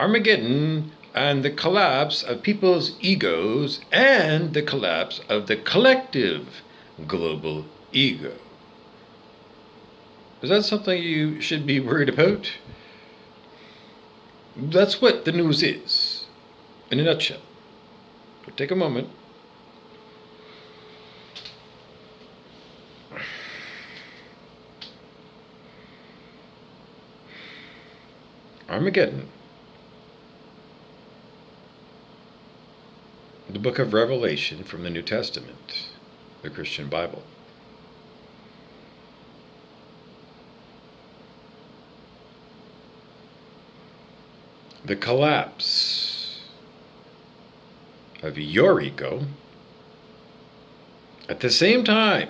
Armageddon and the collapse of people's egos and the collapse of the collective global ego. Is that something you should be worried about? That's what the news is, in a nutshell. But take a moment. Armageddon. The book of Revelation from the New Testament, the Christian Bible. The collapse of your ego at the same time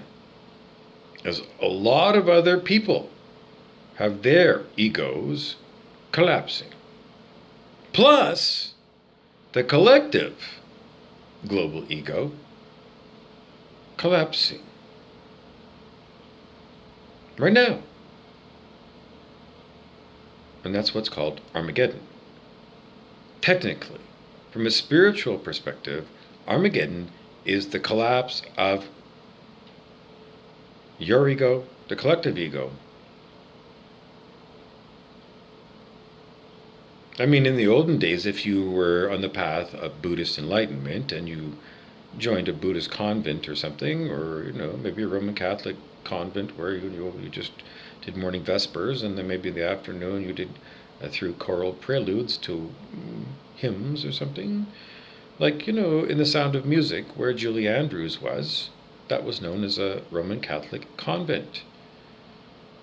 as a lot of other people have their egos collapsing. Plus, the collective global ego collapsing. Right now. And that's what's called Armageddon. Technically, from a spiritual perspective, Armageddon is the collapse of your ego, the collective ego. I mean, in the olden days, if you were on the path of Buddhist enlightenment and you joined a Buddhist convent or something, or maybe a Roman Catholic convent where you just did morning vespers, and then maybe in the afternoon you did through choral preludes to hymns or something, like in The Sound of Music, where Julie Andrews was. That was known as a Roman Catholic convent.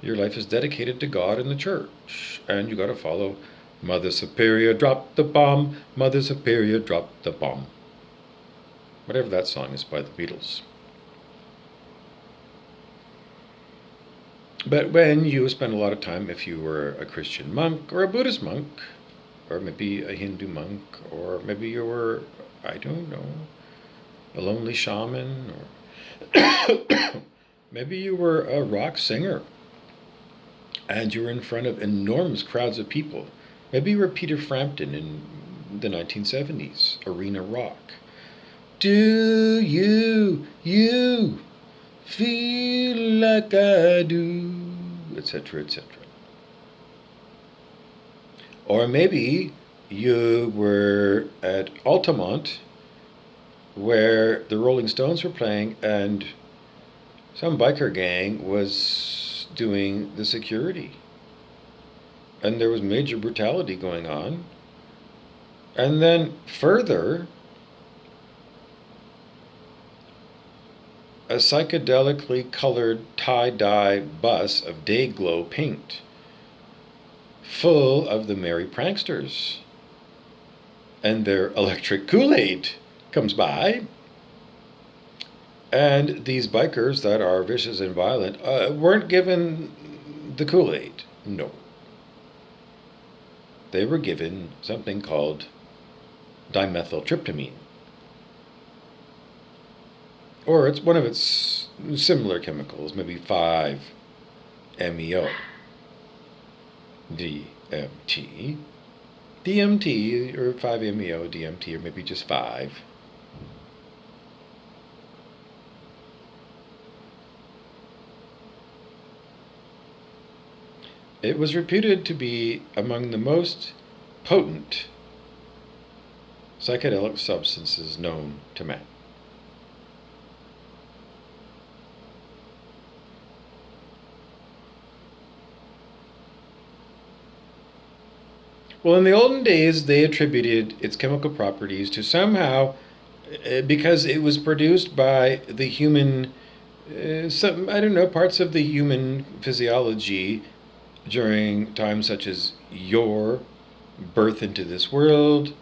Your life is dedicated to God and the church, and you got to follow Mother Superior, drop the bomb. Mother Superior, drop the bomb. Whatever that song is by the Beatles. But when you spend a lot of time, if you were a Christian monk or a Buddhist monk, or maybe a Hindu monk, or maybe you were, I don't know, a lonely shaman, or maybe you were a rock singer, and you were in front of enormous crowds of people. Maybe you were Peter Frampton in the 1970s, arena rock. Do you feel like I do, etc., etc. Or maybe you were at Altamont, where the Rolling Stones were playing, and some biker gang was doing the security. And there was major brutality going on. And then further, a psychedelically colored tie-dye bus of day-glow paint, full of the merry pranksters. And their electric Kool-Aid comes by. And these bikers that are vicious and violent weren't given the Kool-Aid. No. They were given something called dimethyltryptamine. Or it's one of its similar chemicals, maybe 5-MeO. DMT. DMT, or 5-MeO, DMT, or maybe just 5. It was reputed to be among the most potent psychedelic substances known to man. Well, in the olden days, they attributed its chemical properties to somehow, because it was produced by the human, parts of the human physiology during times such as your birth into this world,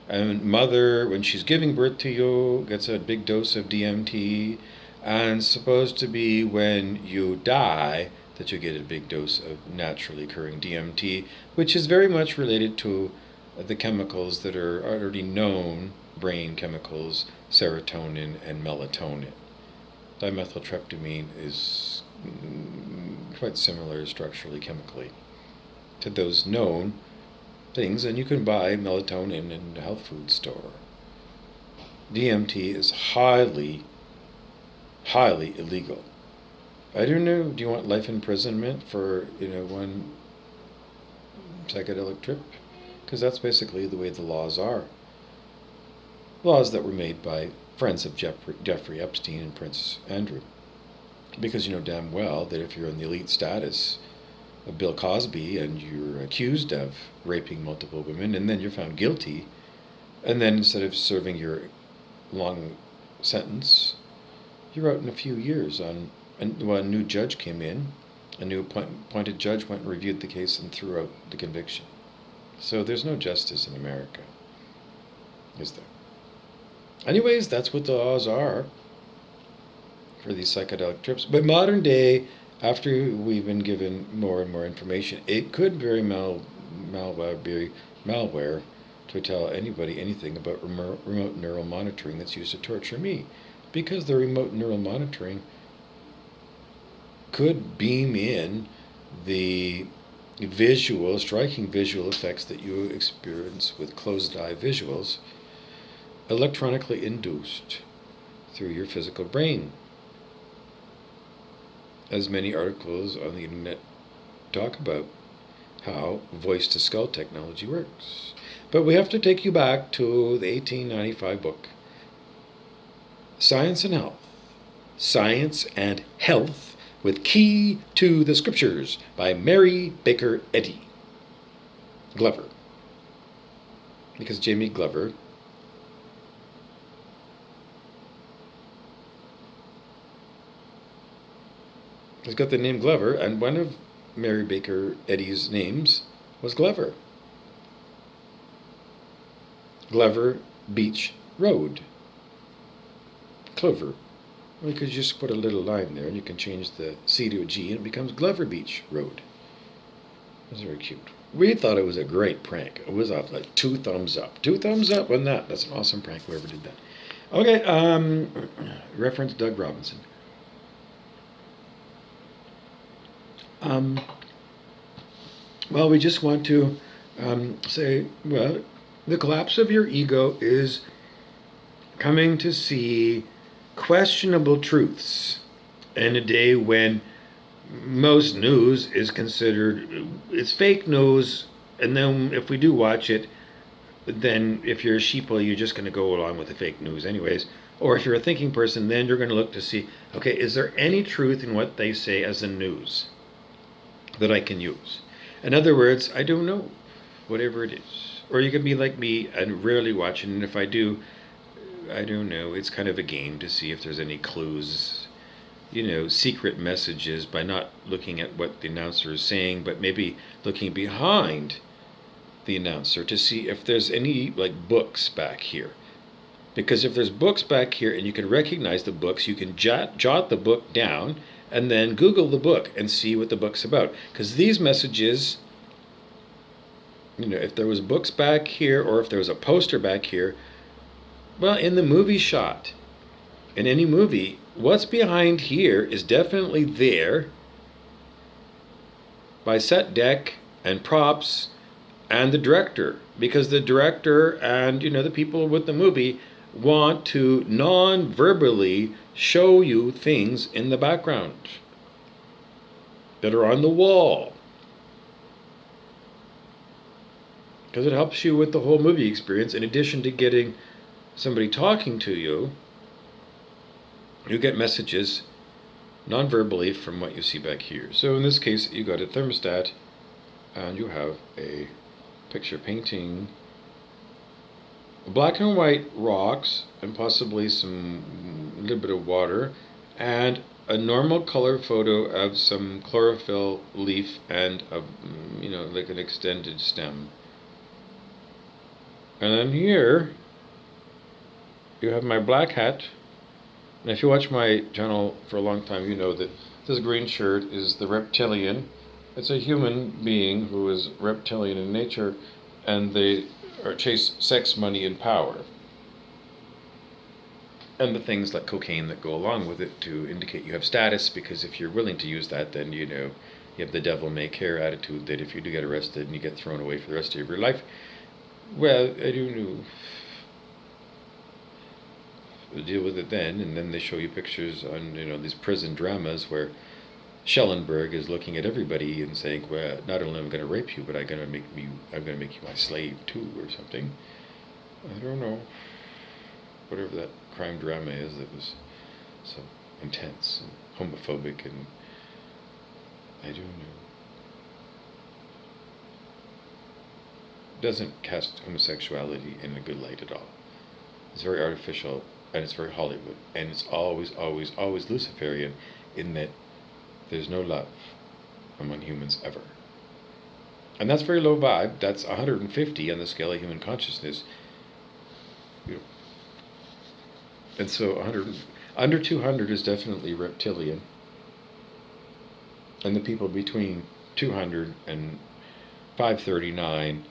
and mother, when she's giving birth to you, gets a big dose of DMT, and supposed to be when you die that you get a big dose of naturally occurring DMT, which is very much related to the chemicals that are already known, brain chemicals, serotonin and melatonin. Dimethyltryptamine is quite similar structurally, chemically, to those known things, and you can buy melatonin in a health food store. DMT is highly, highly illegal. I don't know. Do you want life imprisonment for one psychedelic trip? Because that's basically the way the laws are. Laws that were made by friends of Jeffrey Epstein and Prince Andrew. Because you know damn well that if you're in the elite status of Bill Cosby and you're accused of raping multiple women and then you're found guilty, and then instead of serving your long sentence, you're out in a few years on. And well, a new judge came in, a new appointed judge went and reviewed the case and threw out the conviction. So there's no justice in America, is there? Anyways, that's what the laws are for these psychedelic trips. But modern day, after we've been given more and more information, it could very malware be malware to tell anybody anything about remote neural monitoring that's used to torture me, because the remote neural monitoring could beam in the striking visual effects that you experience with closed eye visuals, electronically induced through your physical brain. As many articles on the internet talk about how voice to skull technology works. But we have to take you back to the 1895 book, Science and Health. Science and Health with Key to the Scriptures by Mary Baker Eddy. Glover. Because Jamie Glover has got the name Glover, and one of Mary Baker Eddy's names was Glover. Glover Beach Road. Clover. Because you just put a little line there and you can change the C to a G and it becomes Glover Beach Road. It was very cute. We thought it was a great prank. It was off like 2 thumbs up. 2 thumbs up on that. That's an awesome prank, whoever did that. Okay, reference Doug Robinson. Well, we just want to say, well, the collapse of your ego is coming to see questionable truths in a day when most news is considered, it's fake news, and then if we do watch it, then if you're a sheeple, you're just going to go along with the fake news anyways. Or if you're a thinking person, then you're going to look to see, okay, is there any truth in what they say as the news that I can use? In other words, I don't know, whatever it is. Or you can be like me and rarely watch it, and if I do, I don't know, it's kind of a game to see if there's any clues, secret messages, by not looking at what the announcer is saying, but maybe looking behind the announcer to see if there's any like books back here. Because if there's books back here and you can recognize the books, you can jot the book down and then Google the book and see what the book's about. Because these messages, if there was books back here or if there was a poster back here, well, in the movie shot, in any movie, what's behind here is definitely there by set deck and props and the director, because the director and the people with the movie want to non-verbally show you things in the background that are on the wall, because it helps you with the whole movie experience. In addition to getting somebody talking to you, you get messages non-verbally from what you see back here. So in this case, you got a thermostat and you have a picture painting black and white rocks and possibly a little bit of water, and a normal color photo of some chlorophyll leaf and like an extended stem. And then here you have my black hat. And if you watch my channel for a long time, you know that this green shirt is the reptilian. It's a human being who is reptilian in nature, and they chase sex, money, and power. And the things like cocaine that go along with it to indicate you have status, because if you're willing to use that, then You have the devil may care attitude that if you do get arrested and you get thrown away for the rest of your life, well, I don't know. We'll deal with it then. And then they show you pictures on, these prison dramas where Schellenberg is looking at everybody and saying, well, not only am I going to rape you, but I'm going to make you my slave too, or something. I don't know. Whatever that crime drama is that was so intense and homophobic, and I don't know. Doesn't cast homosexuality in a good light at all. It's very artificial, and it's very Hollywood, and it's always, always, always Luciferian in that there's no love among humans ever. And that's very low vibe. That's 150 on the scale of human consciousness. And so under 200 is definitely reptilian. And the people between 200 and 539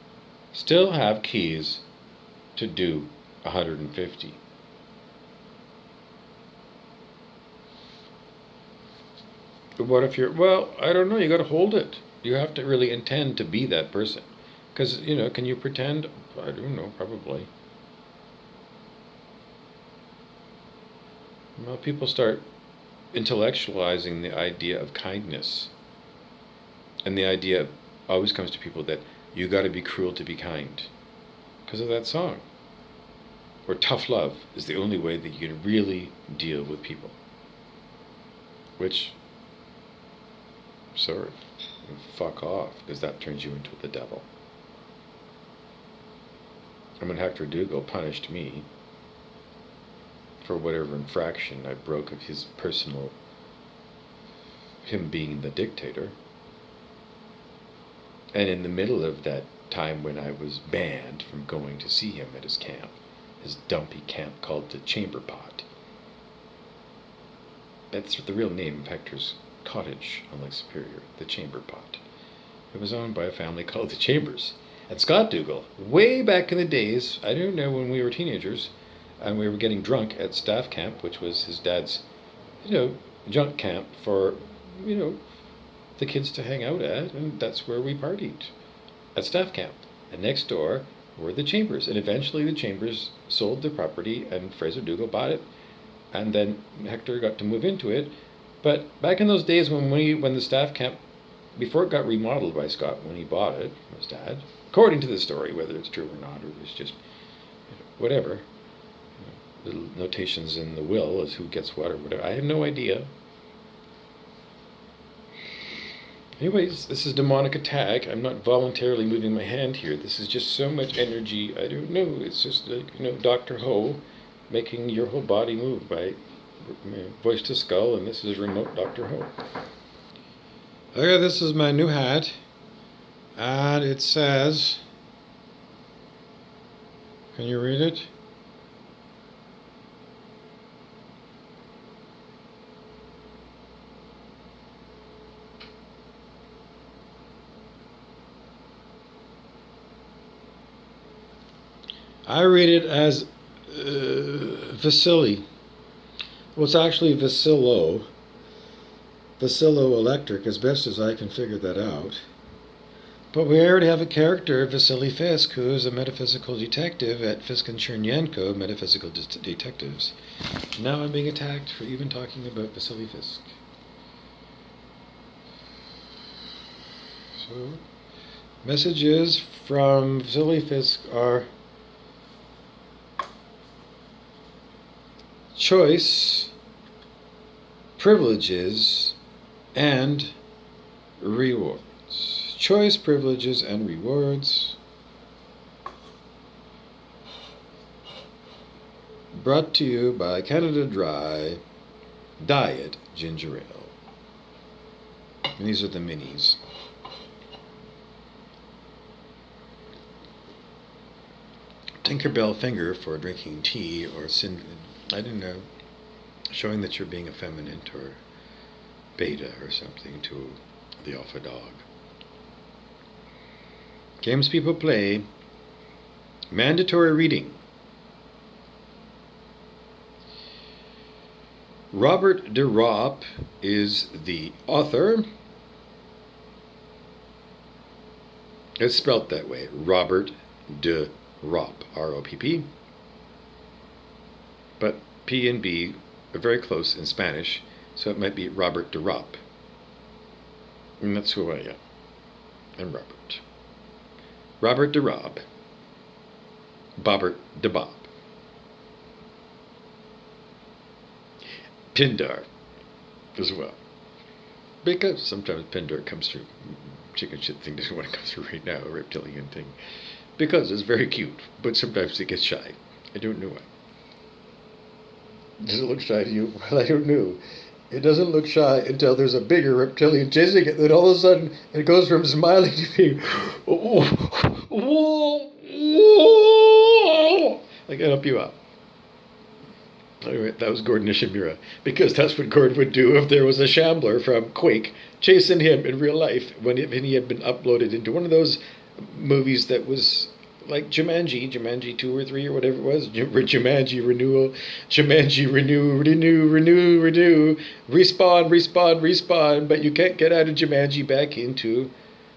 still have keys to do 150. But what if I don't know, you got to hold it. You have to really intend to be that person. Because, can you pretend? I don't know, probably. Well, people start intellectualizing the idea of kindness. And the idea always comes to people that you got to be cruel to be kind. Because of that song. Or tough love is the only way that you can really deal with people. Which, sorry, fuck off, because that turns you into the devil. And when Hector Dougal punished me for whatever infraction I broke of his personal, him being the dictator, and in the middle of that time when I was banned from going to see him at his camp, his dumpy camp called the Chamber Pot. That's the real name of Hector's cottage on Lake Superior, the Chamber Pot. It was owned by a family called the Chambers. And Scott Dougal, way back in the days, I don't know, when we were teenagers, and we were getting drunk at staff camp, which was his dad's, junk camp for, the kids to hang out at, and that's where we partied, at staff camp. And next door were the Chambers, and eventually the Chambers sold the property, and Fraser Dougal bought it, and then Hector got to move into it. But back in those days when the staff camp, before it got remodeled by Scott, when he bought it, his dad, according to the story, whether it's true or not, or it's just whatever, little notations in the will as who gets what or whatever, I have no idea. Anyways, this is demonic attack. I'm not voluntarily moving my hand here. This is just so much energy. I don't know. It's just like, Dr. Ho making your whole body move by voice to skull, and this is remote Dr. Ho. Okay, this is my new hat, and it says, can you read it? I read it as Vasily. Well, it's actually Vasilo Electric, as best as I can figure that out. But we already have a character, Vasily Fisk, who is a metaphysical detective at Fisk and Chernyenko Metaphysical Detectives. Now I'm being attacked for even talking about Vasily Fisk. So, messages from Vasily Fisk are: choice, privileges, and rewards. Choice, privileges, and rewards. Brought to you by Canada Dry Diet Ginger Ale. And these are the minis. Tinkerbell finger for drinking tea, or I don't know, showing that you're being effeminate or beta or something to the alpha dog. Games people play. Mandatory reading. Robert de Ropp is the author. It's spelt that way. Robert de Ropp, R-O-P-P. But P and B are very close in Spanish, so it might be Robert de Ropp. And that's who I am. I'm Robert. Robert de Rob. Bobbert de Bob. Pindar as well. Because sometimes Pindar comes through. Chicken shit thing doesn't want to come through right now, a reptilian thing. Because it's very cute, but sometimes it gets shy. I don't know why. Does it look shy to you? Well, I don't know. It doesn't look shy until there's a bigger reptilian chasing it. Then all of a sudden, it goes from smiling to being, I can help you out. Anyway, that was Gordon Ishimura, because that's what Gordon would do if there was a shambler from Quake chasing him in real life when he had been uploaded into one of those movies that was like Jumanji 2 or 3 or whatever it was, Jumanji Renewal, Jumanji Renew, Respawn, but you can't get out of Jumanji back into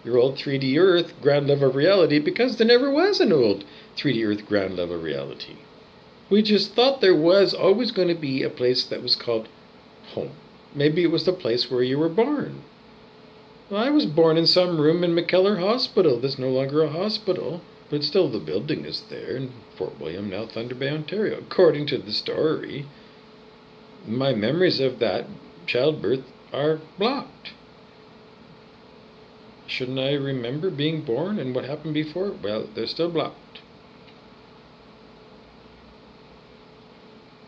your old 3D Earth ground level reality because there never was an old 3D Earth ground level reality. We just thought there was always going to be a place that was called home. Maybe it was the place where you were born. Well, I was born in some room in McKellar Hospital. There's no longer a hospital, but still the building is there in Fort William, now Thunder Bay, Ontario. According to the story, my memories of that childbirth are blocked. Shouldn't I remember being born and what happened before? Well, they're still blocked.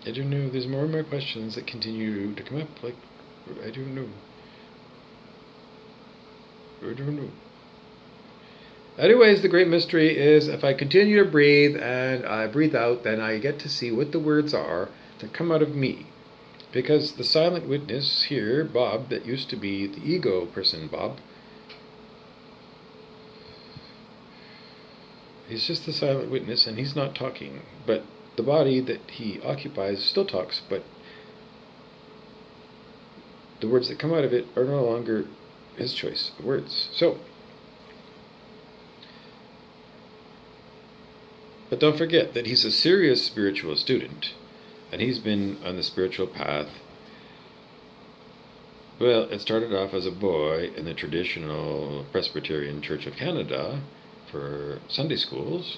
I don't know. There's more and more questions that continue to come up. Like, I don't know. Anyways, the great mystery is if I continue to breathe and I breathe out, then I get to see what the words are that come out of me. Because the silent witness here, Bob, that used to be the ego person, Bob, he's just the silent witness and he's not talking. But the body that he occupies still talks, but the words that come out of it are no longer his choice of words. So, but don't forget that he's a serious spiritual student, and he's been on the spiritual path. Well, it started off as a boy in the traditional Presbyterian Church of Canada for Sunday schools.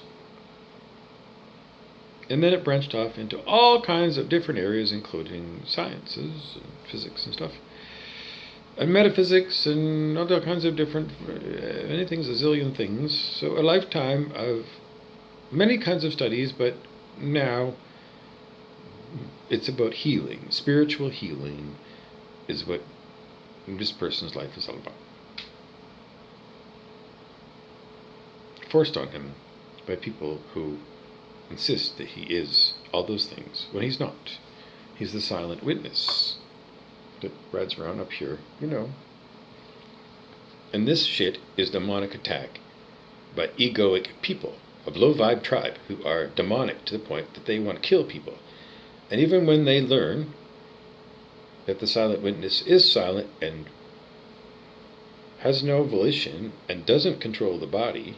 And then it branched off into all kinds of different areas, including sciences and physics and stuff. And metaphysics and all kinds of different, anything's a zillion things. So a lifetime of many kinds of studies, but now it's about healing. Spiritual healing is what this person's life is all about. Forced on him by people who insist that he is all those things when he's not. He's the silent witness that rides around up here, you know. And this shit is demonic attack by egoic people of low vibe tribe who are demonic to the point that they want to kill people. And even when they learn that the silent witness is silent and has no volition and doesn't control the body,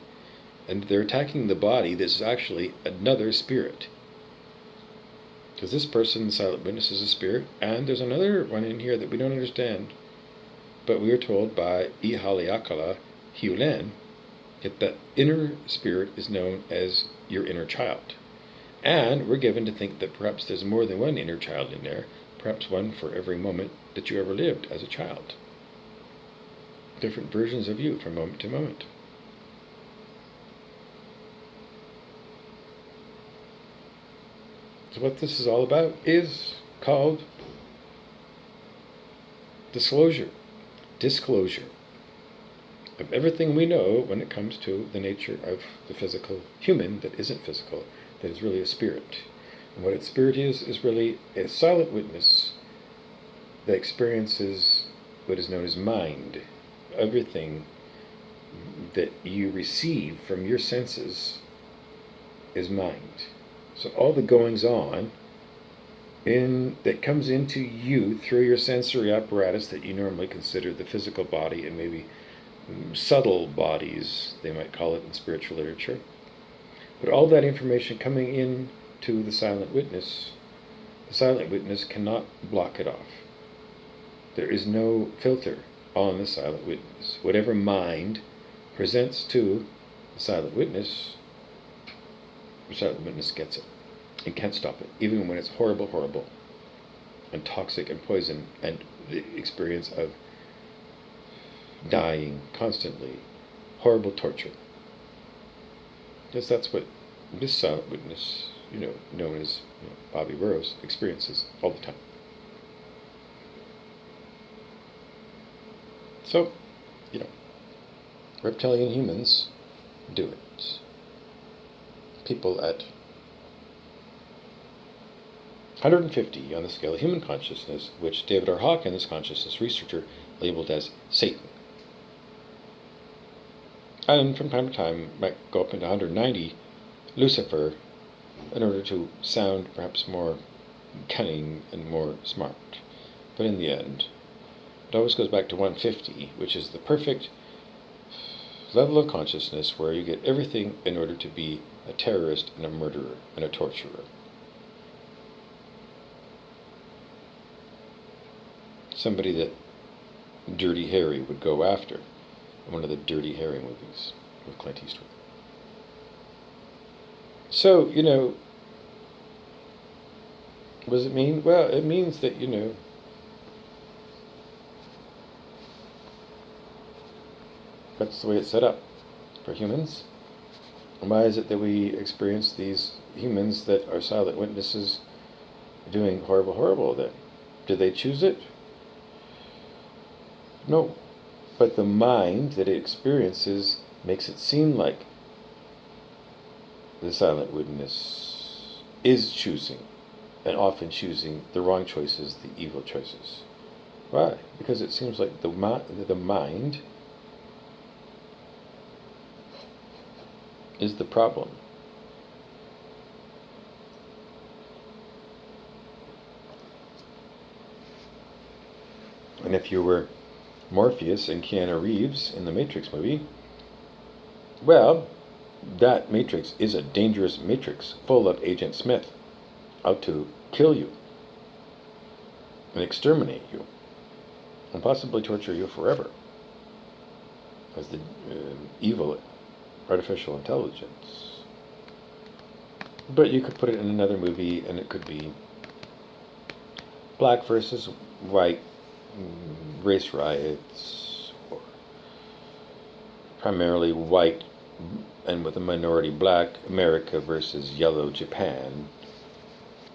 and they're attacking the body, this is actually another spirit. Because this person, the silent witness, is a spirit, and there's another one in here that we don't understand. But we are told by Ihaliakala Hulen that the inner spirit is known as your inner child. And we're given to think that perhaps there's more than one inner child in there, perhaps one for every moment that you ever lived as a child. Different versions of you from moment to moment. So what this is all about is called disclosure of everything we know when it comes to the nature of the physical human that isn't physical, that is really a spirit. And what its spirit is really a silent witness that experiences what is known as mind. Everything that you receive from your senses is mind. So all the goings on that comes into you through your sensory apparatus that you normally consider the physical body and maybe subtle bodies, they might call it in spiritual literature. But all that information coming in to the silent witness cannot block it off. There is no filter on the silent witness. Whatever mind presents to the silent witness gets it. It can't stop it, even when it's horrible, horrible, and toxic and poison, and the experience of dying constantly, horrible torture. Because that's what this silent witness, known as Bobby Burrows, experiences all the time. So, reptilian humans do it. People at 150 on the scale of human consciousness, which David R. Hawkins, consciousness researcher, labeled as Satan. And from time to time might go up into 190, Lucifer, in order to sound perhaps more cunning and more smart. But in the end, it always goes back to 150, which is the perfect level of consciousness where you get everything in order to be a terrorist and a murderer and a torturer. Somebody that Dirty Harry would go after in one of the Dirty Harry movies with Clint Eastwood. So, what does it mean? Well, it means that, that's the way it's set up for humans. And why is it that we experience these humans that are silent witnesses doing horrible, horrible then? Did they choose it? No. But the mind that it experiences makes it seem like the silent witness is choosing, and often choosing the wrong choices, the evil choices. Why? Because it seems like the mind is the problem. And if you were Morpheus and Keanu Reeves in the Matrix movie, well, that Matrix is a dangerous Matrix full of Agent Smith out to kill you and exterminate you and possibly torture you forever as the evil artificial intelligence. But you could put it in another movie, and it could be black versus white race riots, or primarily white and with a minority black America versus yellow Japan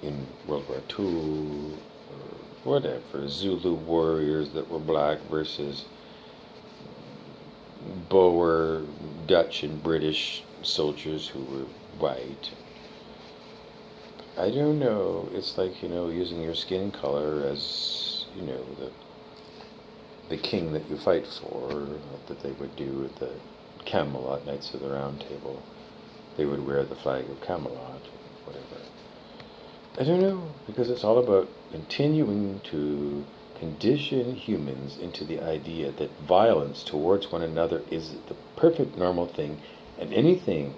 in World War II, or whatever, Zulu warriors that were black versus Boer Dutch and British soldiers who were white. I don't know, it's like, using your skin color as, the king that you fight for, that they would do at the Camelot Knights of the Round Table. They would wear the flag of Camelot, whatever. I don't know, because it's all about continuing to condition humans into the idea that violence towards one another is the perfect normal thing, and anything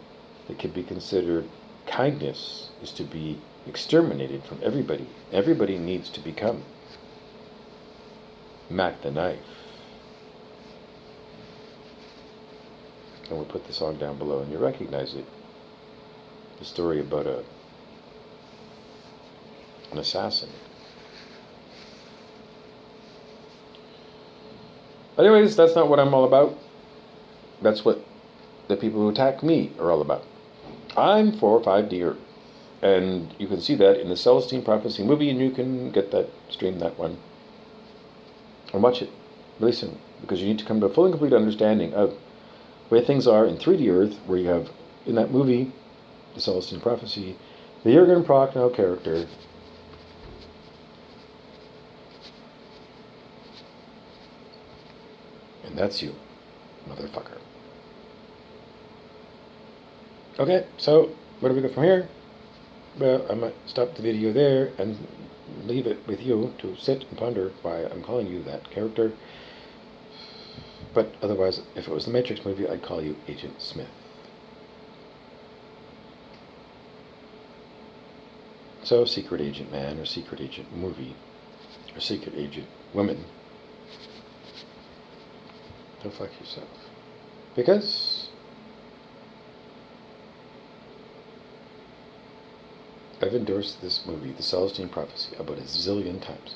that could be considered kindness is to be exterminated from everybody. Everybody needs to become Mac the Knife. And we'll put the song down below and you recognize it. The story about an assassin. Anyways, that's not what I'm all about. That's what the people who attack me are all about. I'm for 5D Earth. And you can see that in the Celestine Prophecy movie, and you can get that, stream that one, and watch it really soon, because you need to come to a full and complete understanding of where things are in 3D Earth, where you have, in that movie, the Celestine Prophecy, the Jurgen Prochnow character, and that's you, motherfucker. Okay, so where do we go from here? Well, I might stop the video there and leave it with you to sit and ponder why I'm calling you that character. But otherwise, if it was the Matrix movie, I'd call you Agent Smith. So, Secret Agent Man, or Secret Agent Movie, or Secret Agent Woman, go fuck yourself. Because I've endorsed this movie, The Celestine Prophecy, about a zillion times.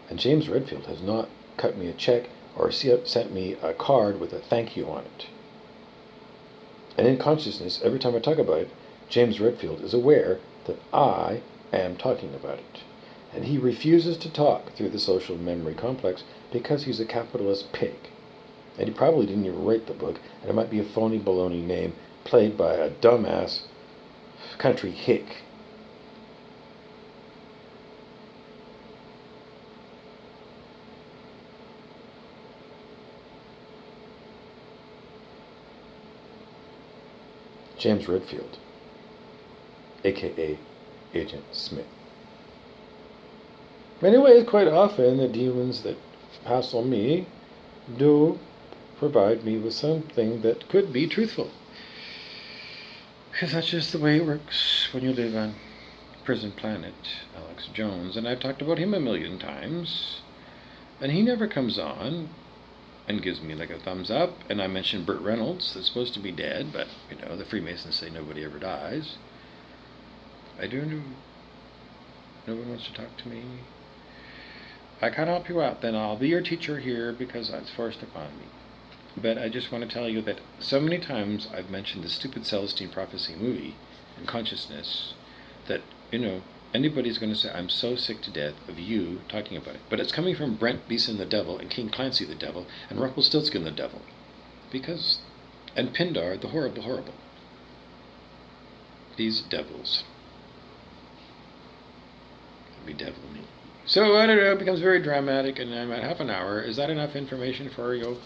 And James Redfield has not cut me a check or sent me a card with a thank you on it. And in consciousness, every time I talk about it, James Redfield is aware that I am talking about it. And he refuses to talk through the social memory complex because he's a capitalist pig. And he probably didn't even write the book, and it might be a phony baloney name played by a dumbass country hick. James Redfield, aka Agent Smith. Anyways, quite often the demons that hassle me do provide me with something that could be truthful. Because that's just the way it works when you live on Prison Planet, Alex Jones. And I've talked about him a million times. And he never comes on and gives me like a thumbs up. And I mentioned Burt Reynolds, that's supposed to be dead, but, you know, the Freemasons say nobody ever dies. I do know. No one wants to talk to me. I can't help you out, then I'll be your teacher here because that's forced upon me. But I just want to tell you that so many times I've mentioned the stupid Celestine Prophecy movie and consciousness that, you know, anybody's going to say, I'm so sick to death of you talking about it. But it's coming from Brent Beeson the devil and King Clancy the devil and Rumpelstiltskin the devil. And Pindar the horrible. These devils. Be devil me. So, I don't know, it becomes very dramatic and I'm at half an hour. Is that enough information for you?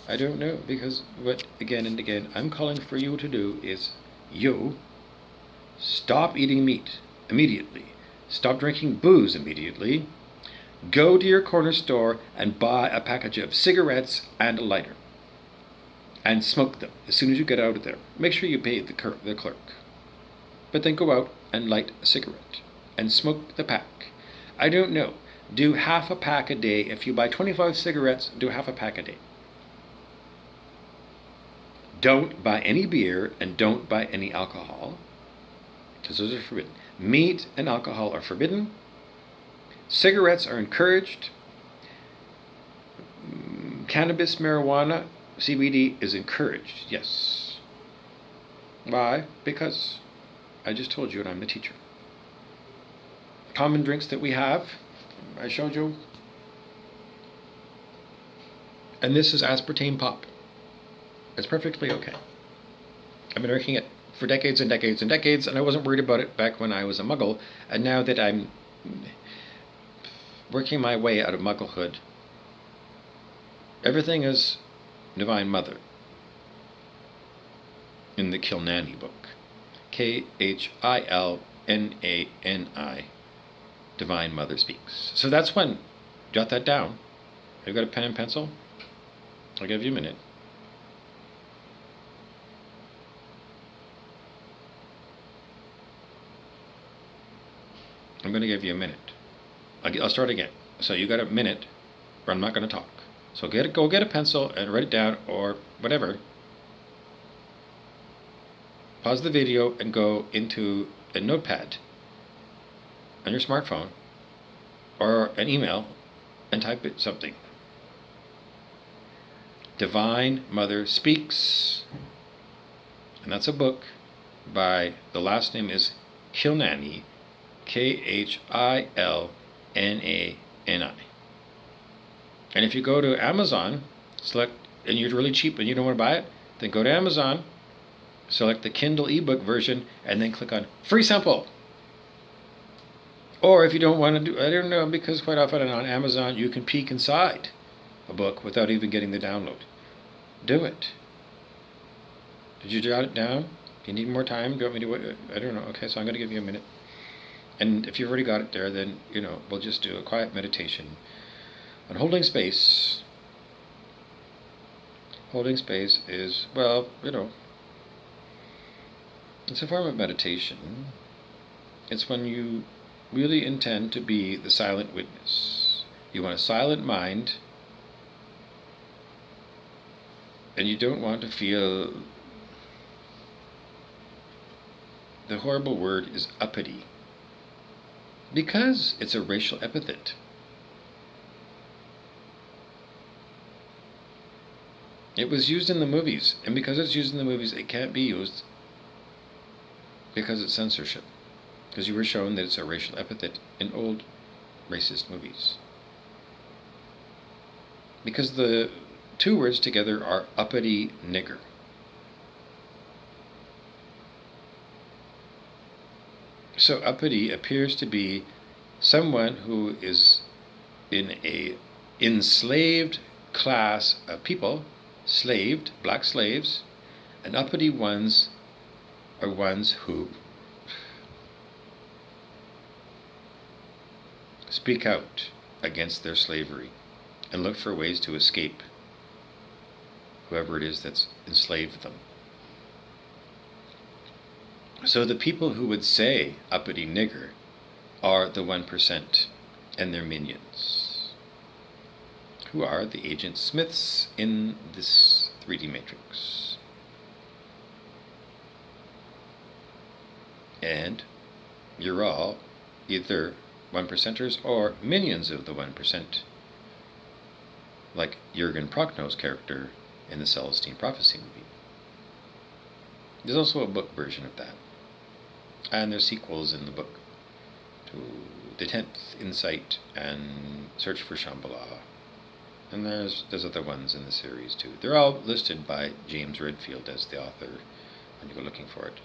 I don't know, because what, again and again, I'm calling for you to do is, stop eating meat immediately. Stop drinking booze immediately. Go to your corner store and buy a package of cigarettes and a lighter. And smoke them as soon as you get out of there. Make sure you pay the clerk. But then go out and light a cigarette. And smoke the pack. I don't know. Do half a pack a day. If you buy 25 cigarettes, do half a pack a day. Don't buy any beer and don't buy any alcohol, because those are forbidden. Meat and alcohol are forbidden. Cigarettes are encouraged. Cannabis, marijuana, CBD is encouraged, yes. Why? Because I just told you and I'm the teacher. Common drinks that we have, I showed you. And this is aspartame pop. It's perfectly okay. I've been drinking it for decades and decades and decades, and I wasn't worried about it back when I was a muggle. And now that I'm working my way out of mugglehood, everything is Divine Mother in the Kilnani book. Khilnani. Divine Mother Speaks. So that's when. Jot that down. Have you got a pen and pencil? I'll give you a minute. I'm going to give you a minute. I'll start again. So you got a minute, or I'm not going to talk. So go get a pencil and write it down, or whatever. Pause the video and go into a notepad on your smartphone or an email and type it something. Divine Mother Speaks. And that's a book by, the last name is Kilnani, Khilnani. And if you go to Amazon, select, and you're really cheap and you don't want to buy it, then go to Amazon, select the Kindle ebook version, and then click on free sample. Or if you don't want to do, I don't know, because quite often on Amazon you can peek inside a book without even getting the download. Do it. Did you jot it down? Do you need more time? Do you want me to, I don't know. Okay, so I'm going to give you a minute. And if you've already got it there, then, we'll just do a quiet meditation on holding space Holding space is, well, it's a form of meditation. It's when you really intend to be the silent witness. You want a silent mind, and you don't want to feel. The horrible word is uppity, because it's a racial epithet. It was used in the movies, and because it's used in the movies, it can't be used because it's censorship. Because you were shown that it's a racial epithet in old racist movies. Because the two words together are uppity nigger. So uppity appears to be someone who is in a enslaved class of people, slaved, black slaves, and uppity ones are ones who speak out against their slavery and look for ways to escape whoever it is that's enslaved them. So the people who would say uppity nigger are the 1% and their minions, who are the Agent Smiths in this 3D matrix. And you're all either 1%ers or minions of the 1%, like Jurgen Prochno's character in the Celestine Prophecy movie. There's also a book version of that, and there's sequels in the book to The 10th Insight and Search for Shambhala, and there's other ones in the series too. They're all listed by James Redfield as the author when you go looking for it.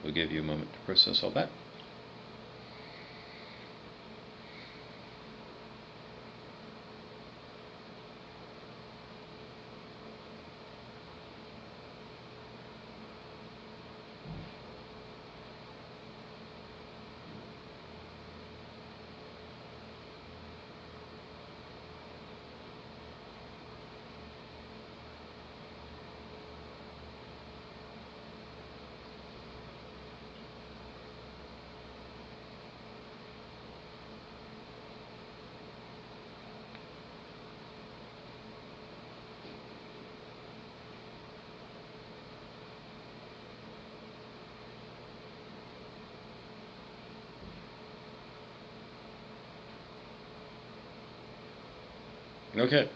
We'll give you a moment to process all that. Okay.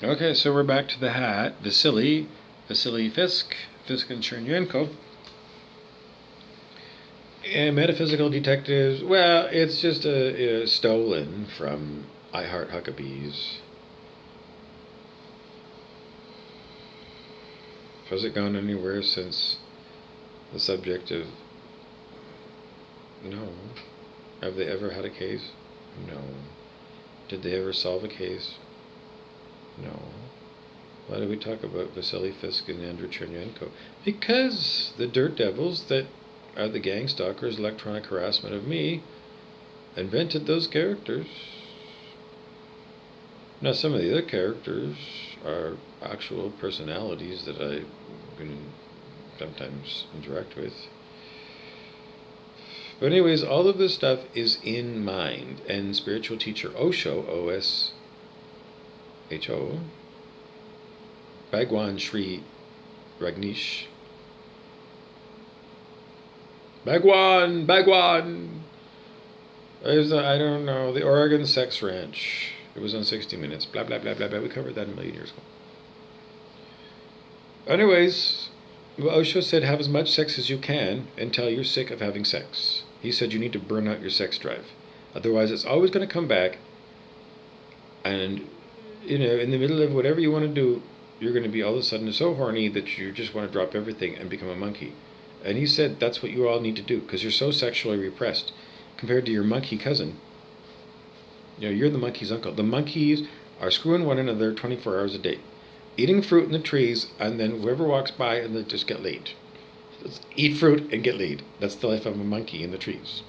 Okay, so we're back to the hat. Vasily Fisk and Chernyenko. And metaphysical detectives, well, it's just a stolen from I Heart Huckabees. Has it gone anywhere since the subject of... No. Have they ever had a case? No. Did they ever solve a case? No. Why do we talk about Vasily Fisk and Andrew Chernyenko? Because the dirt devils that are the gang stalkers, electronic harassment of me, invented those characters. Now, some of the other characters are actual personalities that I can sometimes interact with. But anyways, all of this stuff is in mind. And spiritual teacher Osho, O-S-H-O, Bhagwan Sri Rajneesh. Bhagwan! I don't know, the Oregon Sex Ranch. It was on 60 Minutes. Blah, blah, blah, blah, blah. We covered that a million years ago. Anyways, Osho said have as much sex as you can until you're sick of having sex. He said you need to burn out your sex drive. Otherwise, it's always going to come back. And, in the middle of whatever you want to do, you're going to be all of a sudden so horny that you just want to drop everything and become a monkey. And he said that's what you all need to do, because you're so sexually repressed compared to your monkey cousin. You're the monkey's uncle. The monkeys are screwing one another 24 hours a day. eating fruit in the trees, and then whoever walks by and they just get laid. Just eat fruit and get laid. That's the life of a monkey in the trees.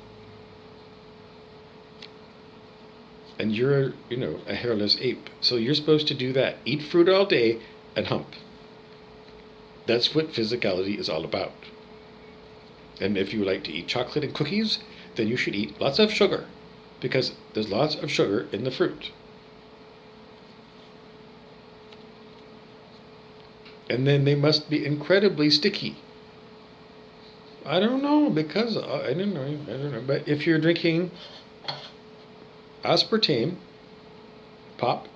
And you're, a hairless ape. So you're supposed to do that. Eat fruit all day and hump. That's what physicality is all about. And if you like to eat chocolate and cookies, then you should eat lots of sugar, because there's lots of sugar in the fruit. And then they must be incredibly sticky. I don't know, because I don't know. But if you're drinking aspartame pop,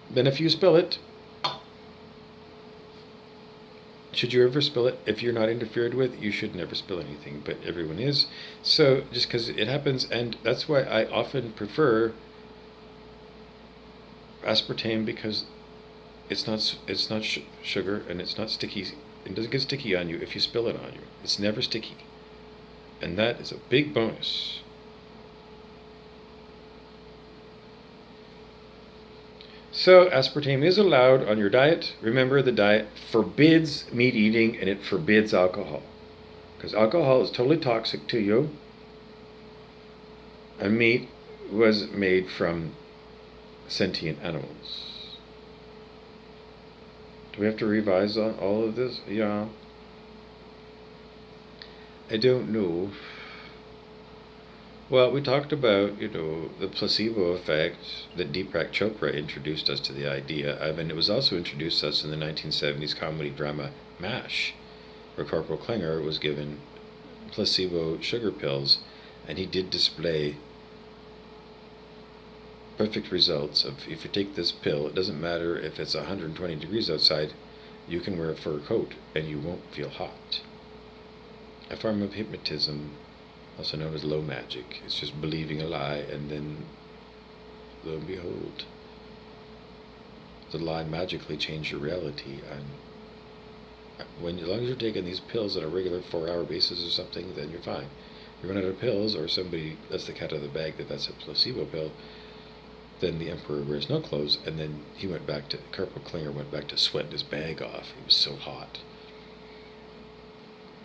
then if you spill it, should you ever spill it? If you're not interfered with, you should never spill anything, but everyone is. So just because it happens, and that's why I often prefer aspartame, because it's not sugar, and it's not sticky. It doesn't get sticky on you if you spill it on you. It's never sticky, and that is a big bonus. So aspartame is allowed on your diet. Remember, the diet forbids meat eating, and it forbids alcohol, because alcohol is totally toxic to you, and meat was made from sentient animals. Do we have to revise on all of this? Yeah. I don't know. Well, we talked about, the placebo effect that Deepak Chopra introduced us to the idea of, and it was also introduced to us in the 1970s comedy drama MASH, where Corporal Klinger was given placebo sugar pills, and he did display perfect results of, if you take this pill, it doesn't matter if it's 120 degrees outside, you can wear a fur coat and you won't feel hot. A form of hypnotism, also known as low magic. It's just believing a lie, and then lo and behold, the lie magically changed your reality. And as long as you're taking these pills on a regular 4-hour basis or something, then you're fine. You run out of pills, or somebody lets the cat out of the bag that's a placebo pill, then the emperor wears no clothes, and then Corporal Klinger went back to sweating his bag off. He was so hot.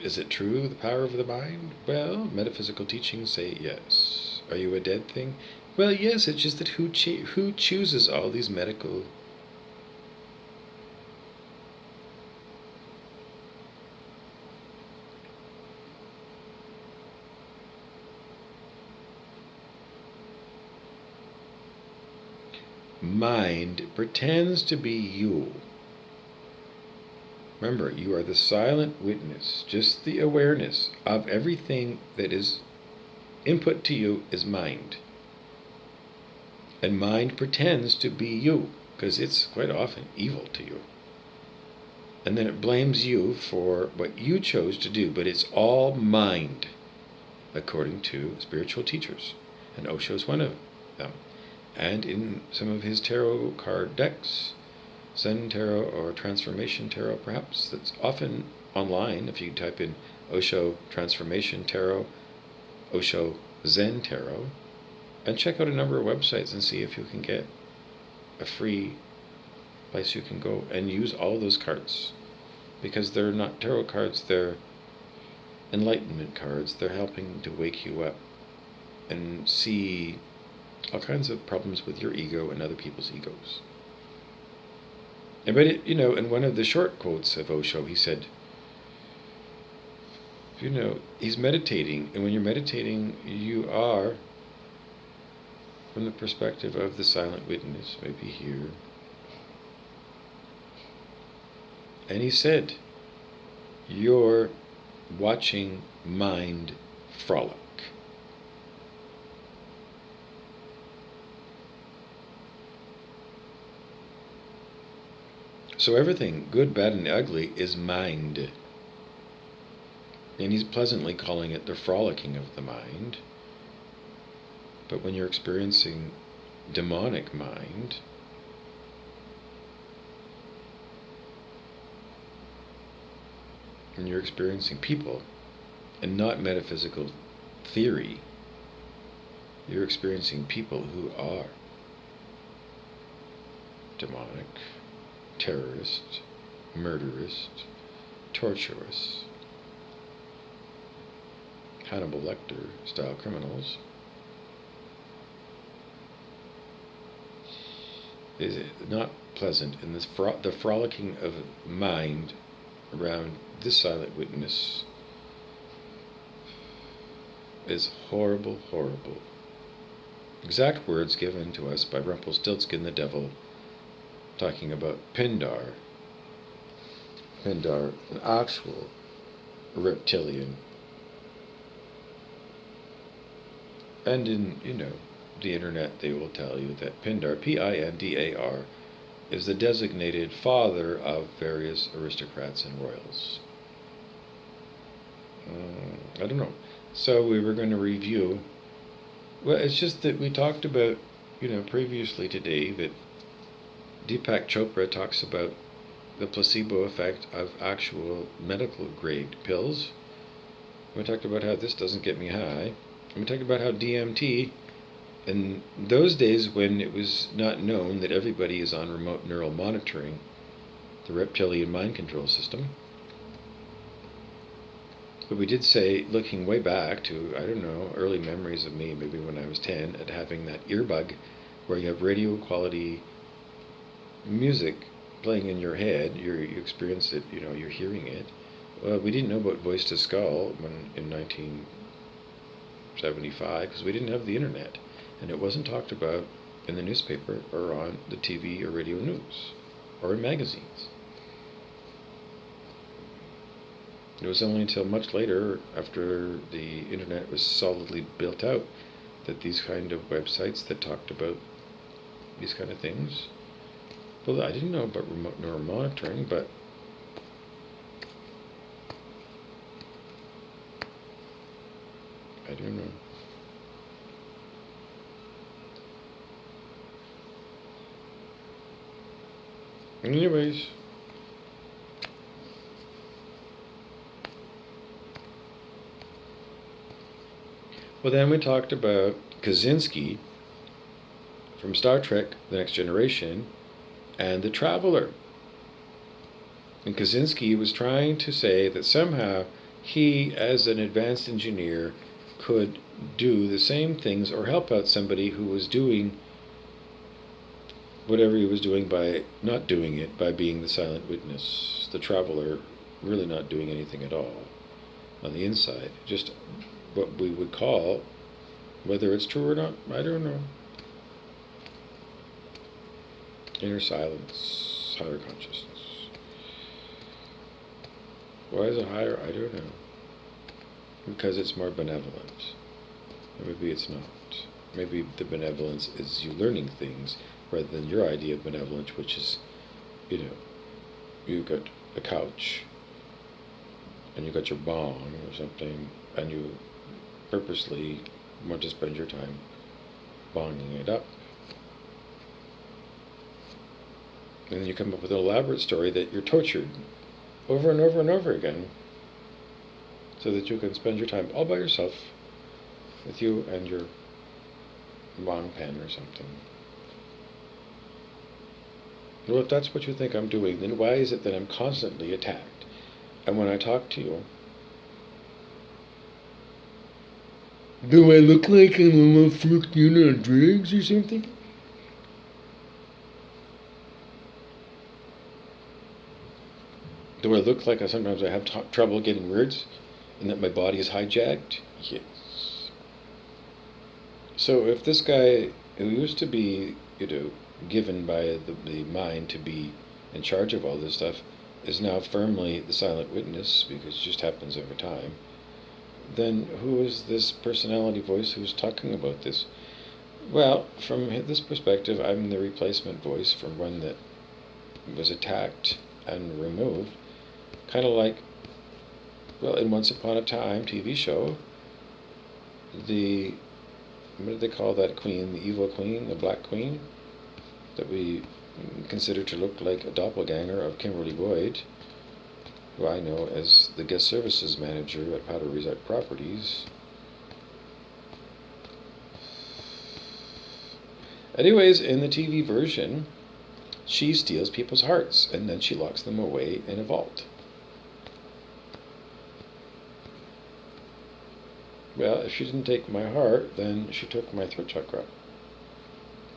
Is it true, the power of the mind? Well, metaphysical teachings say yes. Are you a dead thing? Well, yes, it's just that who chooses all these medical... Mind pretends to be you. Remember, you are the silent witness. Just the awareness of everything that is input to you is mind. And mind pretends to be you, because it's quite often evil to you. And then it blames you for what you chose to do, but it's all mind, according to spiritual teachers. And Osho is one of them. And in some of his tarot card decks, Zen Tarot or Transformation Tarot perhaps, that's often online. If you type in Osho Transformation Tarot, Osho Zen Tarot, and check out a number of websites and see if you can get a free place you can go and use all those cards, because they're not tarot cards, they're enlightenment cards. They're helping to wake you up and see all kinds of problems with your ego and other people's egos. But in one of the short quotes of Osho, he said, he's meditating, and when you're meditating, you are, from the perspective of the silent witness, maybe here. And he said, you're watching mind frolic. So everything, good, bad, and ugly, is mind. And he's pleasantly calling it the frolicking of the mind. But when you're experiencing demonic mind, and you're experiencing people, and not metaphysical theory, you're experiencing people who are demonic, terrorist, murderist, torturist, Hannibal Lecter style criminals, is not pleasant, and the frolicking of mind around this silent witness is horrible, horrible. Exact words given to us by Rumpelstiltskin the devil, talking about Pindar. Pindar, an actual reptilian. And in, the internet, they will tell you that Pindar, Pindar, is the designated father of various aristocrats and royals. I don't know. So we were going to review. Well, it's just that we talked about, previously today, that Deepak Chopra talks about the placebo effect of actual medical grade pills. We talked about how this doesn't get me high. And we talked about how DMT, in those days when it was not known that everybody is on remote neural monitoring, the reptilian mind control system. But we did say, looking way back to, early memories of me, maybe when I was 10, at having that earbud where you have radio quality music playing in your head, you experience it, you're hearing it. Well, we didn't know about voice to skull in 1975 because we didn't have the internet, and it wasn't talked about in the newspaper or on the TV or radio news or in magazines. It was only until much later, after the internet was solidly built out, that these kind of websites that talked about these kind of things. Well, I didn't know about remote neural monitoring, but I don't know. Anyways, well, then we talked about Kaczynski from Star Trek The Next Generation and the Traveler. And Kaczynski was trying to say that somehow he, as an advanced engineer, could do the same things or help out somebody who was doing whatever he was doing by not doing it, by being the silent witness. The Traveler really not doing anything at all on the inside. Just what we would call, whether it's true or not, I don't know, inner silence, higher consciousness. Why is it higher? I don't know. Because it's more benevolent. Maybe it's not. Maybe the benevolence is you learning things rather than your idea of benevolence, which is, you got a couch and you got your bong or something, and you purposely want to spend your time bonging it up. And then you come up with an elaborate story that you're tortured over and over and over again so that you can spend your time all by yourself with you and your bong pen or something. Well, if that's what you think I'm doing, then why is it that I'm constantly attacked? And when I talk to you, do I look like I'm on fructuna drugs or something? Do I look like sometimes I have trouble getting words and that my body is hijacked? Yes. So if this guy who used to be, given by the mind to be in charge of all this stuff is now firmly the silent witness because it just happens over time, then who is this personality voice who's talking about this? Well, from this perspective, I'm the replacement voice from one that was attacked and removed. Kind of like, in Once Upon a Time TV show, what did they call that queen? The evil queen, the black queen, that we consider to look like a doppelganger of Kimberly Boyd, who I know as the guest services manager at Powder Resort Properties. Anyways, in the TV version, She steals people's hearts, and then she locks them away in a vault. Well, if she didn't take my heart, then she took my throat chakra.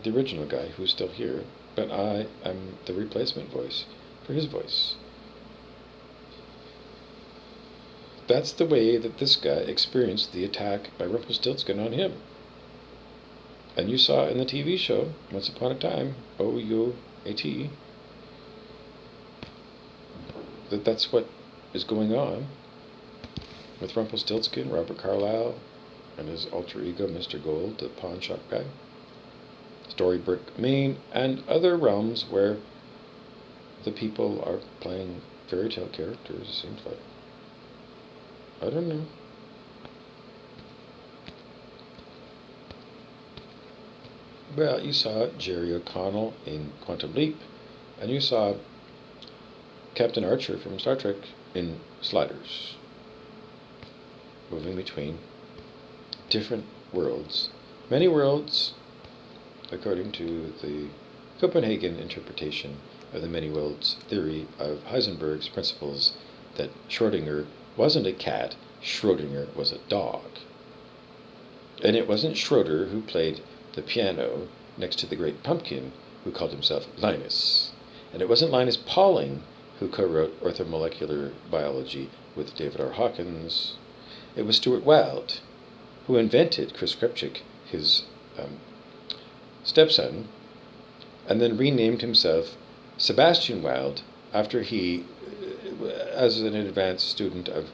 The original guy, who's still here, but I am the replacement voice for his voice. That's the way that this guy experienced the attack by Rumpelstiltskin on him. And you saw in the TV show, Once Upon a Time, OUAT, that that's what is going on with Rumpelstiltskin, Robert Carlyle, and his alter ego, Mr. Gold, the pawn shop guy, Storybrooke, Maine, and other realms where the people are playing fairy tale characters, it seems like. I don't know. Well, you saw Jerry O'Connell in Quantum Leap, and you saw Captain Archer from Star Trek in Sliders, moving between different worlds. Many worlds, according to the Copenhagen interpretation of the many worlds theory of Heisenberg's principles, that Schrödinger wasn't a cat, Schrödinger was a dog. And it wasn't Schroeder who played the piano next to the great pumpkin who called himself Linus. And it wasn't Linus Pauling who co-wrote Orthomolecular Biology with David R. Hawkins. It was Stuart Wilde who invented Chris Krebschick, his stepson, and then renamed himself Sebastian Wilde after he, as an advanced student of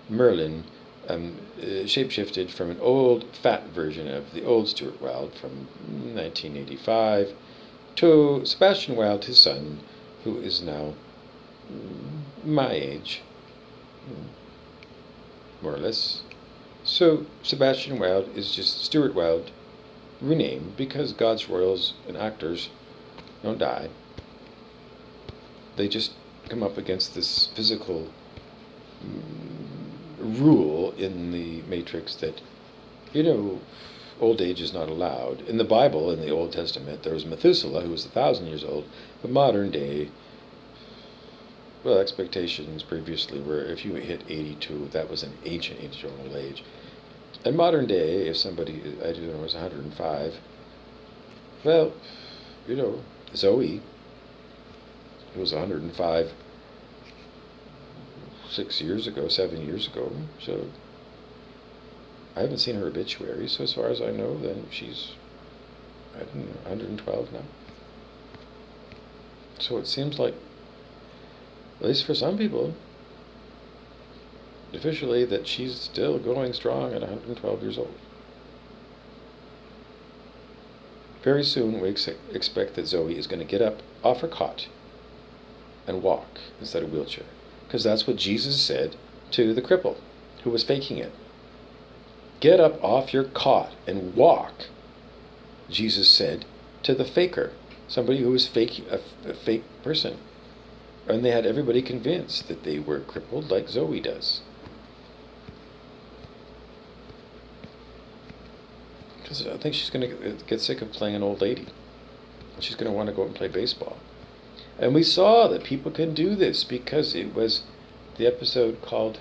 Merlin, shapeshifted from an old fat version of the old Stuart Wilde from 1985 to Sebastian Wilde, his son, who is now my age, more or less. So Sebastian Wilde is just Stuart Wilde renamed because God's royals and actors don't die. They just come up against this physical rule in the Matrix that, old age is not allowed. In the Bible, in the Old Testament, there was Methuselah, who was 1,000 years old, but modern day, expectations previously were if you hit 82, that was an ancient old age. In modern day, if somebody, was 105, Zoe, who was 105 7 years ago, so I haven't seen her obituary, so as far as I know, then she's, 112 now. So it seems like, at least for some people, officially, that she's still going strong at 112 years old. Very soon, we expect that Zoe is going to get up off her cot and walk instead of wheelchair. Because that's what Jesus said to the cripple who was faking it. Get up off your cot and walk, Jesus said to the faker, somebody who was a fake person. And they had everybody convinced that they were crippled like Zoe does. Because I think she's going to get sick of playing an old lady. She's going to want to go out and play baseball. And we saw that people can do this because it was the episode called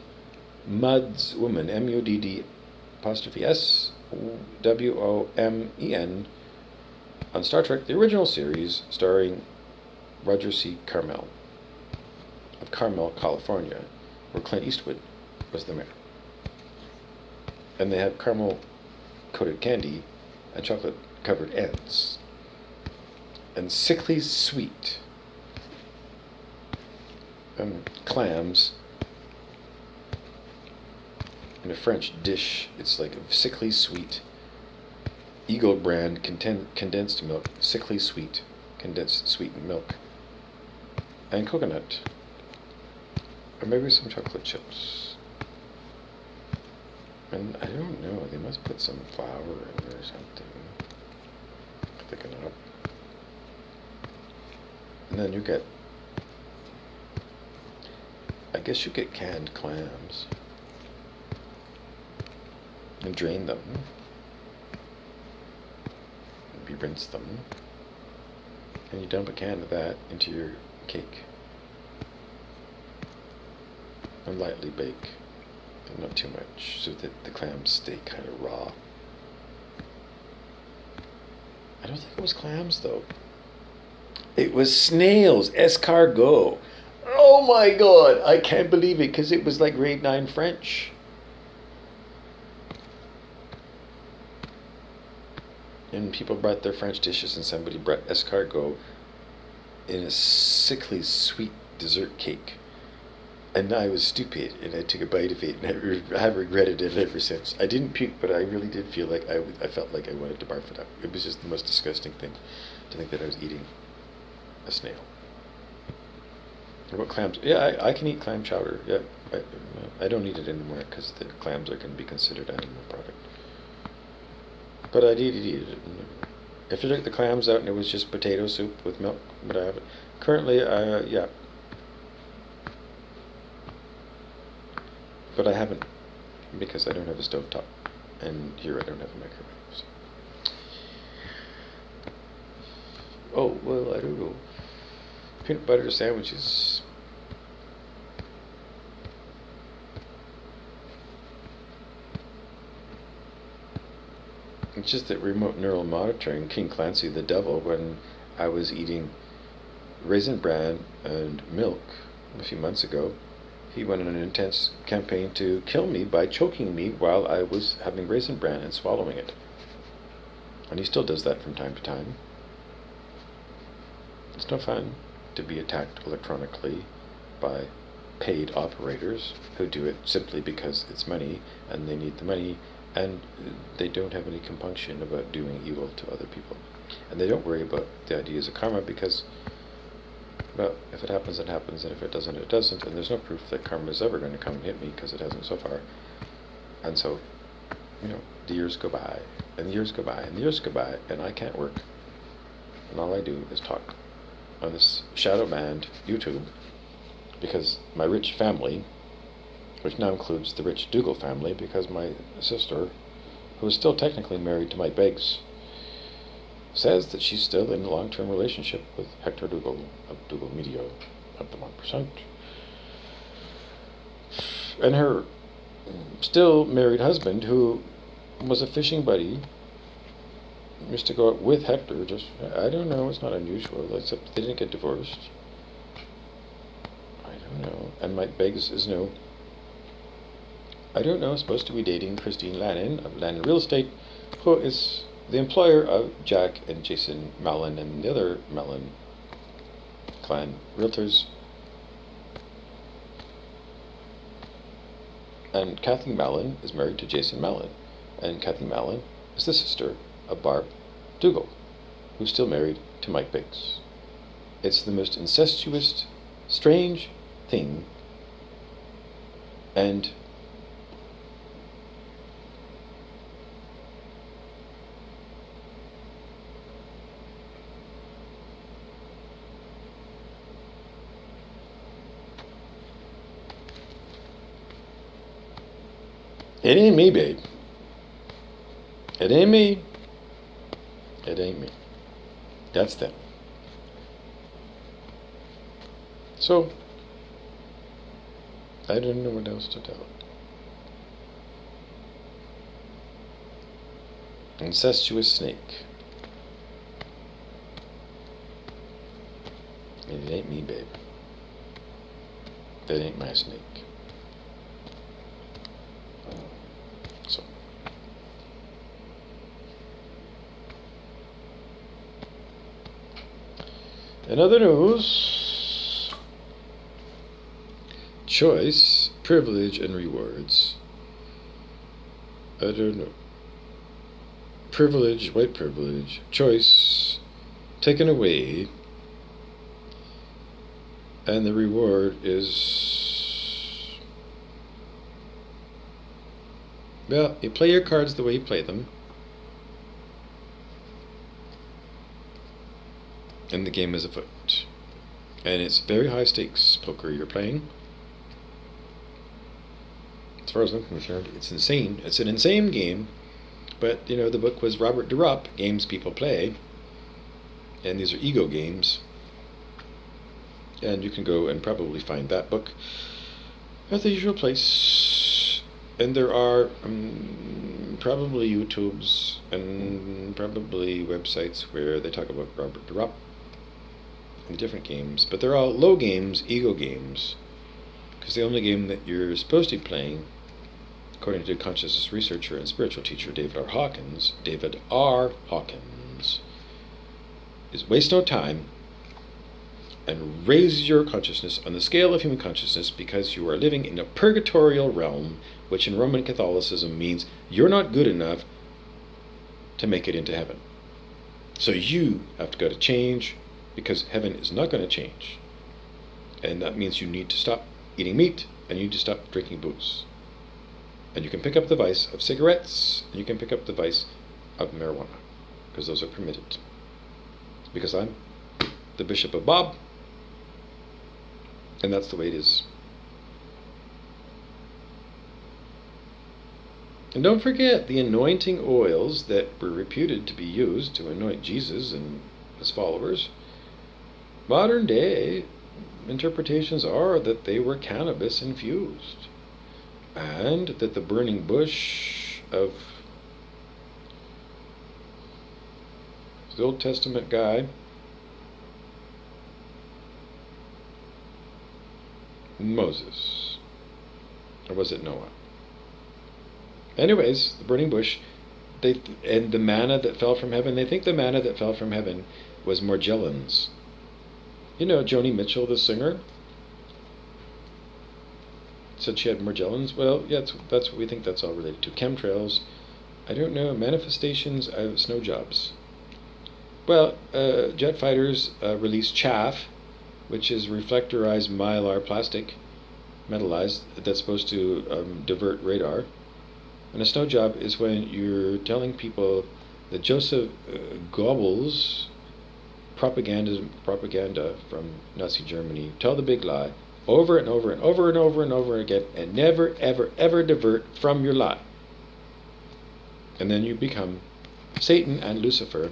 Mudd's Woman, MUDD apostrophe SWOMEN, on Star Trek, the original series, starring Roger C. Carmel of Carmel, California, where Clint Eastwood was the mayor. And they have caramel-coated candy and chocolate-covered ants. And sickly sweet. Clams in a French dish. It's like a sickly sweet Eagle brand condensed milk, sickly sweet condensed sweetened milk, and coconut, or maybe some chocolate chips. And I don't know, they must put some flour in there or something, thicken it up. And then you get, I guess you get canned clams and drain them, maybe rinse them, and you dump a can of that into your cake and lightly bake, but not too much, so that the clams stay kind of raw. I don't think it was clams though. It was snails, escargot. Oh my god, I can't believe it because it was like grade 9 French. And people brought their French dishes, and somebody brought escargot in a sickly sweet dessert cake. And I was stupid, and I took a bite of it, and I have regretted it ever since. I didn't puke, but I really did feel like I felt like I wanted to barf it up. It was just the most disgusting thing to think that I was eating a snail. What clams? Yeah, I can eat clam chowder. Yeah, I don't eat it anymore because the clams are going to be considered an animal product. But I did eat it. If you took the clams out and it was just potato soup with milk, would I have it? Currently, yeah. But I haven't, because I don't have a stovetop, and here I don't have a microwave. So. Oh, well, I don't know. Peanut butter sandwiches. It's just that remote neural monitoring, King Clancy the Devil, when I was eating Raisin Bran and milk a few months ago, he went on an intense campaign to kill me by choking me while I was having Raisin Bran and swallowing it. And he still does that from time to time. It's no fun to be attacked electronically by paid operators who do it simply because it's money and they need the money, and they don't have any compunction about doing evil to other people. And they don't worry about the ideas of karma because, well, if it happens, it happens, and if it doesn't, it doesn't, and there's no proof that karma is ever going to come and hit me because it hasn't so far. And so, the years go by, and the years go by, and the years go by, and I can't work. And all I do is talk on this shadow banned YouTube because my rich family, which now includes the rich Dougal family, because my sister, who is still technically married to Mike Beggs, says that she's still in a long-term relationship with Hector Dougal of Dougal Media of the 1%. And her still married husband, who was a fishing buddy, used to go out with Hector. Just, I don't know, it's not unusual, except they didn't get divorced. I don't know. And Mike Beggs is I don't know, supposed to be dating Christine Lannon of Lannon Real Estate, who is the employer of Jack and Jason Mallon and the other Mallon clan realtors. And Kathy Mallon is married to Jason Mallon, and Kathy Mallon is the sister of Barb Dougal, who's still married to Mike Biggs. It's the most incestuous, strange thing, and it ain't me, babe. It ain't me. It ain't me. That's them. So, I don't know what else to tell. Incestuous snake. It ain't me, babe. That ain't my snake. So. In other news, choice, privilege, and rewards. I don't know. Privilege, white privilege, choice, taken away, and the reward is, well, you play your cards the way you play them, and the game is afoot. And it's very high stakes poker you're playing. As far as I'm concerned, it's insane. It's an insane game, but the book was Robert DeRupp, Games People Play, And these are ego games. And you can go and probably find that book at the usual place. And there are probably YouTubes and probably websites where they talk about Robert de Rupp and different games. But they're all low games, ego games. Because the only game that you're supposed to be playing, according to consciousness researcher and spiritual teacher David R. Hawkins, is waste no time and raise your consciousness on the scale of human consciousness, because you are living in a purgatorial realm, which in Roman Catholicism means you're not good enough to make it into heaven. So you have to go to change, because heaven is not going to change. And that means you need to stop eating meat and you need to stop drinking booze. And you can pick up the vice of cigarettes, and you can pick up the vice of marijuana, because those are permitted. Because I'm the Bishop of Bob, and that's the way it is. And don't forget the anointing oils that were reputed to be used to anoint Jesus and his followers. Modern day interpretations are that they were cannabis infused, and that the burning bush of the Old Testament guy, Moses, or was it Noah? Anyways, the burning bush, and the manna that fell from heaven, they think the manna that fell from heaven was Morgellons. You know, Joni Mitchell, the singer, said she had Morgellons. Well, yeah, that's what we think that's all related to. Chemtrails, I don't know, manifestations of snow jobs. Well, jet fighters release chaff, which is reflectorized mylar plastic, metallized, that's supposed to divert radar. And a snow job is when you're telling people that Joseph Goebbels' propaganda from Nazi Germany, tell the big lie over and over and over and over and over again, and never, ever, ever divert from your lie. And then you become Satan and Lucifer,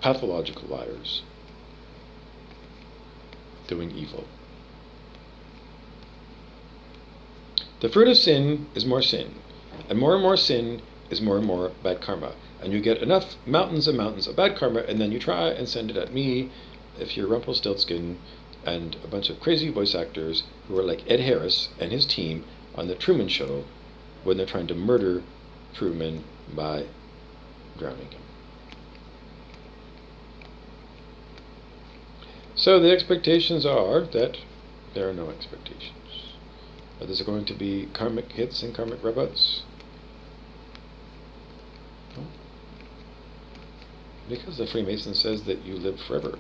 pathological liars, doing evil. The fruit of sin is more sin, and more sin is more and more bad karma. And you get enough mountains and mountains of bad karma, and then you try and send it at me, if you're Rumpelstiltskin, and a bunch of crazy voice actors who are like Ed Harris and his team on The Truman Show, when they're trying to murder Truman by drowning him. So the expectations are that there are no expectations. There's going to be karmic hits and karmic rub-outs. No. Because the Freemason says that you live forever.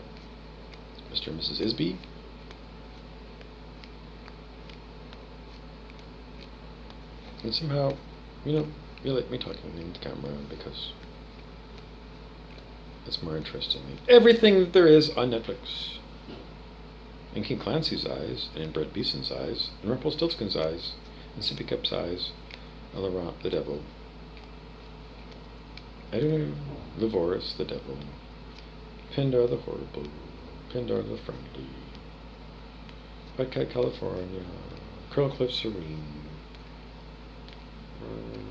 Mr. and Mrs. Isby. And somehow, you like me talking in the camera because it's more interesting than everything that there is on Netflix. In King Clancy's eyes, and in Brett Beeson's eyes, and Rumpelstiltskin's eyes, and Sippy Cup's eyes, and Laurent the devil. I don't know, Levoris the devil, Pindar the horrible, Pindar the friendly, White Cat California, Curl Cliff Serene,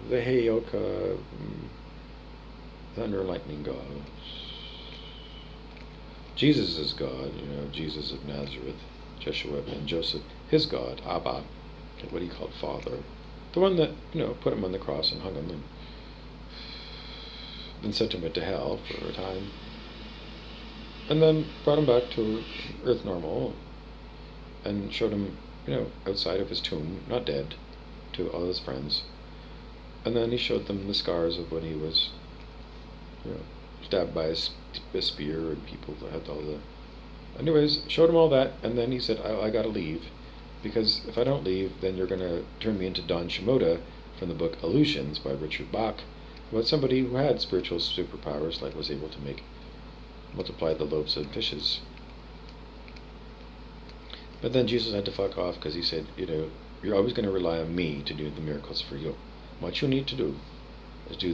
the Heyoka, Thunder and Lightning gods. Jesus is God, Jesus of Nazareth, Jeshua and Joseph, his God, Abba, what he called Father. The one that, put him on the cross and hung him and then sent him into hell for a time. And then brought him back to earth normal and showed him, outside of his tomb, not dead, to all his friends. And then he showed them the scars of when he was, stabbed by a spear, and people had all the... Anyways, showed him all that, and then he said, I gotta leave, because if I don't leave, then you're gonna turn me into Don Shimoda from the book Illusions by Richard Bach, about somebody who had spiritual superpowers, like was able to multiply the loaves and fishes. But then Jesus had to fuck off, because he said, you're always going to rely on me to do the miracles for you. What you need to do is do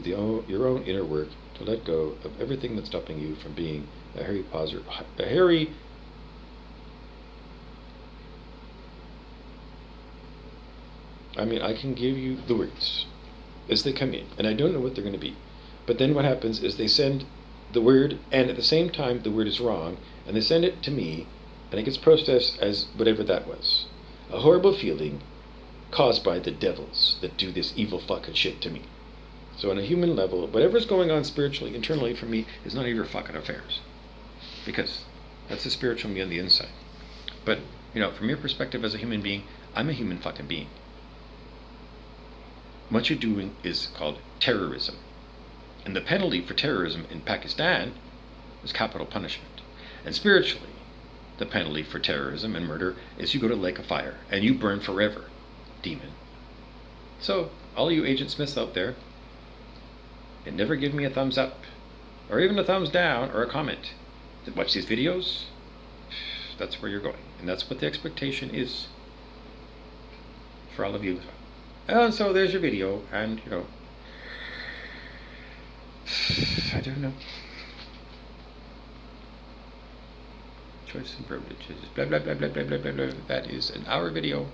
your own inner work to let go of everything that's stopping you from being a Harry Potter, a Harry. I mean, I can give you the words as they come in, and I don't know what they're going to be. But then what happens is they send the word, and at the same time the word is wrong, and they send it to me, and it gets processed as whatever that was. A horrible feeling caused by the devils that do this evil fucking shit to me. So on a human level, whatever's going on spiritually, internally for me, is none of your fucking affairs. Because that's the spiritual me on the inside. But, from your perspective as a human being, I'm a human fucking being. What you're doing is called terrorism. And the penalty for terrorism in Pakistan is capital punishment. And spiritually, the penalty for terrorism and murder is you go to lake of fire and you burn forever, demon. So, all you Agent Smiths out there, and never give me a thumbs up, or even a thumbs down, or a comment. Watch these videos, that's where you're going. And that's what the expectation is for all of you. And so there's your video, and I don't know. Choice and privileges, blah blah blah blah blah blah blah blah. That is an hour video.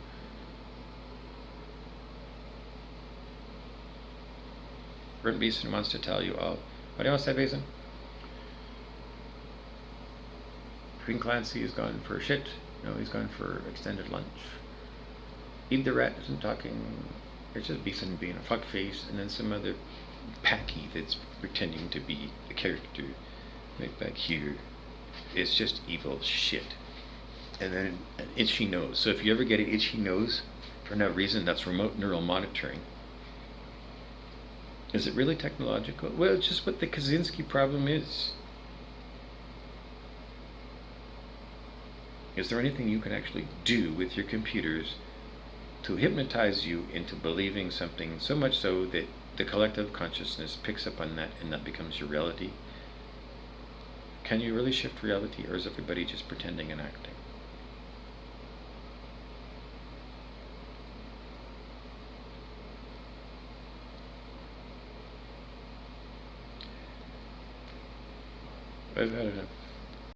Brent Beeson wants to tell you all. What do you want to say, Beeson? Queen Clancy is gone for shit. No, he's gone for extended lunch. Eve the Rat isn't talking. It's just Beeson being a fuckface, and then some other packy that's pretending to be a character right back here. It's just evil shit. And then an itchy nose. So if you ever get an itchy nose for no reason, that's remote neural monitoring. Is it really technological? Well, it's just what the Kaczynski problem is. Is there anything you can actually do with your computers to hypnotize you into believing something so much so that the collective consciousness picks up on that and that becomes your reality? Can you really shift reality, or is everybody just pretending and acting? I don't know.